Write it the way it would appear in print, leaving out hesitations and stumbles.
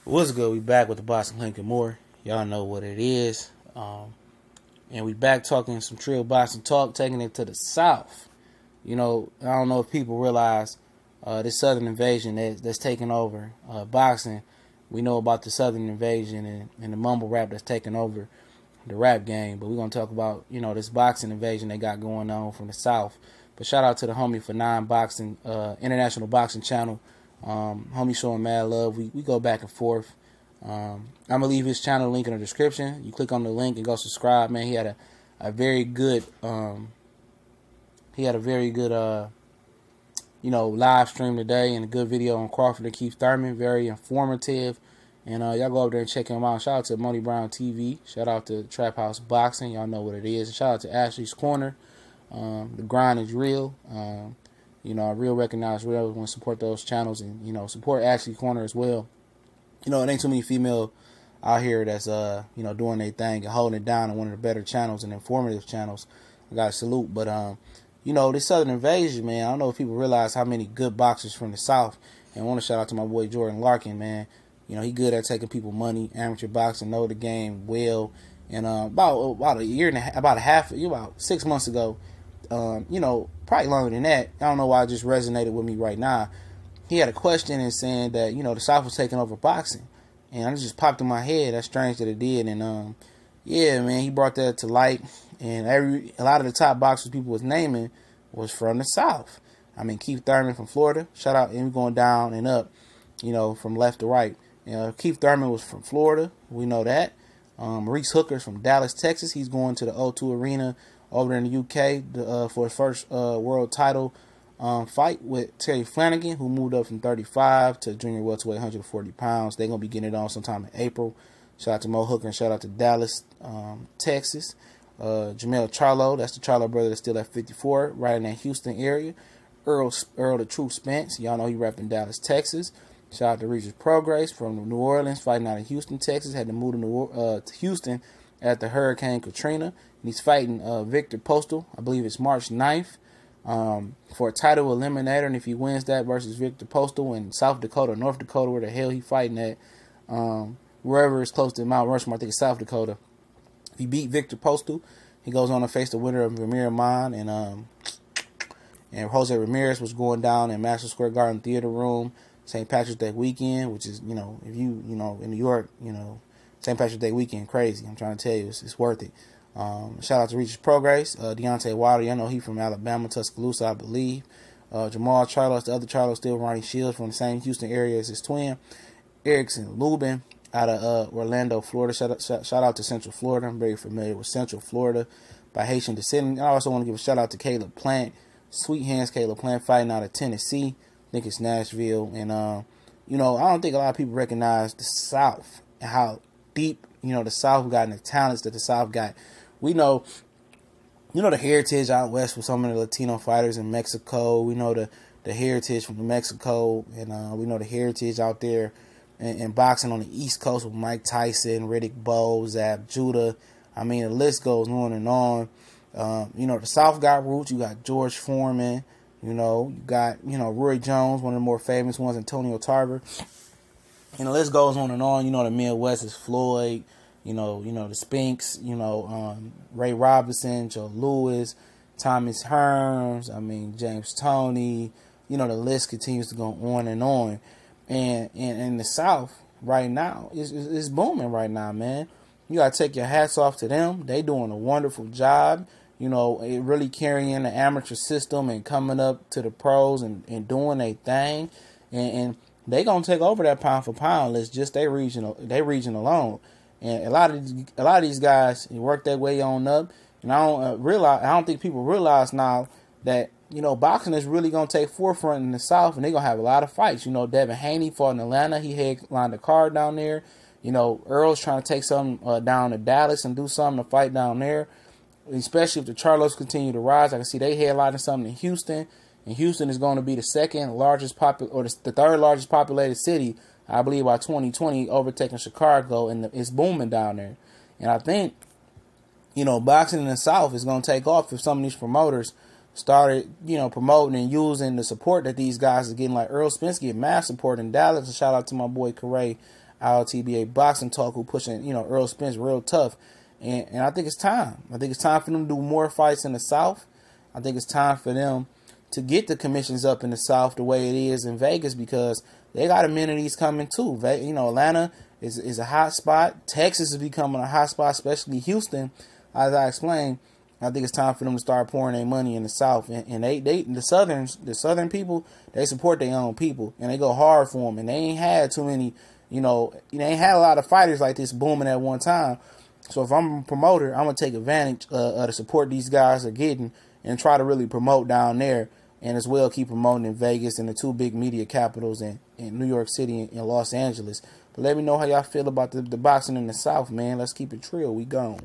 What's good? We back with the Boxing Lincoln Moore. Y'all know what it is. And we back talking some trill boxing talk, taking it to the South. You know, I don't know if people realize this Southern invasion that's taking over boxing. We know about the Southern invasion and the mumble rap that's taking over the rap game. But we're going to talk about, this boxing invasion they got going on from the South. But shout out to the homie Fannon Boxing, International Boxing Channel. Homie showing mad love. We go back and forth. I'm gonna leave his channel link in the description. You click on the link and go subscribe, man. He had a very good live stream today and a good video on Crawford and Keith Thurman. Very informative. And y'all go over there and check him out. Shout out to Money Brown TV. Shout out to Trap House Boxing. Y'all know what it is. And shout out to Ashley's Corner. The grind is real. Real recognize real. We want to support those channels and, support Ashley Corner as well. It ain't too many female out here that's, doing their thing and holding it down in one of the better channels and informative channels. I got to salute. But, this Southern invasion, man, I don't know if people realize how many good boxers from the South. And I want to shout out to my boy Jordan Larkin, man. He good at taking people money, amateur boxing, know the game well. And about a year and a half, about 6 months ago, probably longer than that. I don't know why it just resonated with me right now. He had a question and saying that, the South was taking over boxing. And it just popped in my head. That's strange that it did. And, yeah, man, he brought that to light. And a lot of the top boxers people was naming was from the South. I mean, Keith Thurman from Florida. Shout out, and going down and up, from left to right. Keith Thurman was from Florida. We know that. Maurice Hooker's from Dallas, Texas. He's going to the O2 Arena over in the UK for his first world title fight with Terry Flanagan, who moved up from 35 to junior welterweight, 140 pounds. They're going to be getting it on sometime in April. Shout out to Mo Hooker and shout out to Dallas, Texas. Jamel Charlo, that's the Charlo brother that's still at 54, right in that Houston area. Earl the Truth Spence, y'all know he repping Dallas, Texas. Shout out to Regis Prograis from New Orleans, fighting out in Houston, Texas. Had to move to Houston after Hurricane Katrina. And he's fighting Victor Postal, I believe it's March 9th, for a title eliminator. And if he wins that versus Victor Postal in South Dakota, North Dakota, where the hell he fighting at, wherever it's close to Mount Rushmore, I think it's South Dakota. If he beat Victor Postal, he goes on to face the winner of Vermeer Mon and Jose Ramirez, was going down in Madison Square Garden Theater Room, St. Patrick's Day weekend, which is, if you, in New York, St. Patrick's Day weekend, crazy. I'm trying to tell you, it's worth it. Shout out to Regis Prograis, Deontay Wilder. I know he from Alabama, Tuscaloosa, I believe. Jamal Charlo, the other Charlo, still Ronnie Shields from the same Houston area as his twin. Erickson Lubin out of Orlando, Florida. Shout out to Central Florida. I'm very familiar with Central Florida by Haitian descent. And I also want to give a shout out to Caleb Plant, Sweet Hands Caleb Plant, fighting out of Tennessee. I think it's Nashville. And, I don't think a lot of people recognize the South and how deep, the South got and the talents that the South got. We know, the heritage out west with some of the Latino fighters in Mexico. We know the heritage from Mexico. And we know the heritage out there in boxing on the East Coast with Mike Tyson, Riddick Bowe, Zab Judah. I mean, the list goes on and on. The South got roots. You got George Foreman. You got, Roy Jones, one of the more famous ones, Antonio Tarver. And the list goes on and on. The Midwest is Floyd, the Spinks, Ray Robinson, Joe Louis, Thomas Hearns, James Toney. The list continues to go on and on. And in the South right now, it's booming right now, man. You got to take your hats off to them. They doing a wonderful job. It really carrying the amateur system and coming up to the pros and doing their thing. And they going to take over that pound for pound list, just their region alone. And a lot of these guys work their way on up. And I don't think people realize now that, boxing is really going to take forefront in the South, and they're going to have a lot of fights. Devin Haney fought in Atlanta. He headlined the card down there. Earl's trying to take something down to Dallas and do something to fight down there. Especially if the Charlos continue to rise. I can see they headlining something in Houston. And Houston is going to be the third largest populated city, I believe, by 2020, overtaking Chicago, and it's booming down there. And I think, boxing in the South is going to take off if some of these promoters started, promoting and using the support that these guys are getting. Like Earl Spence getting mass support in Dallas. A shout out to my boy Corey ILTBA Boxing Talk, who pushing, you know, Earl Spence real tough. And I think it's time. I think it's time for them to do more fights in the South. I think it's time for them to get the commissions up in the South the way it is in Vegas, because they got amenities coming too. You know, Atlanta is a hot spot. Texas is becoming a hot spot, especially Houston, as I explained. I think it's time for them to start pouring their money in the South. And the Southern people, they support their own people, and they go hard for them. And they ain't had too many, you know, they ain't had a lot of fighters like this booming at one time. So if I'm a promoter, I'm going to take advantage of the support these guys are getting and try to really promote down there, and as well keep promoting in Vegas and the two big media capitals in New York City and Los Angeles. But let me know how y'all feel about the boxing in the South, man. Let's keep it real. We gone.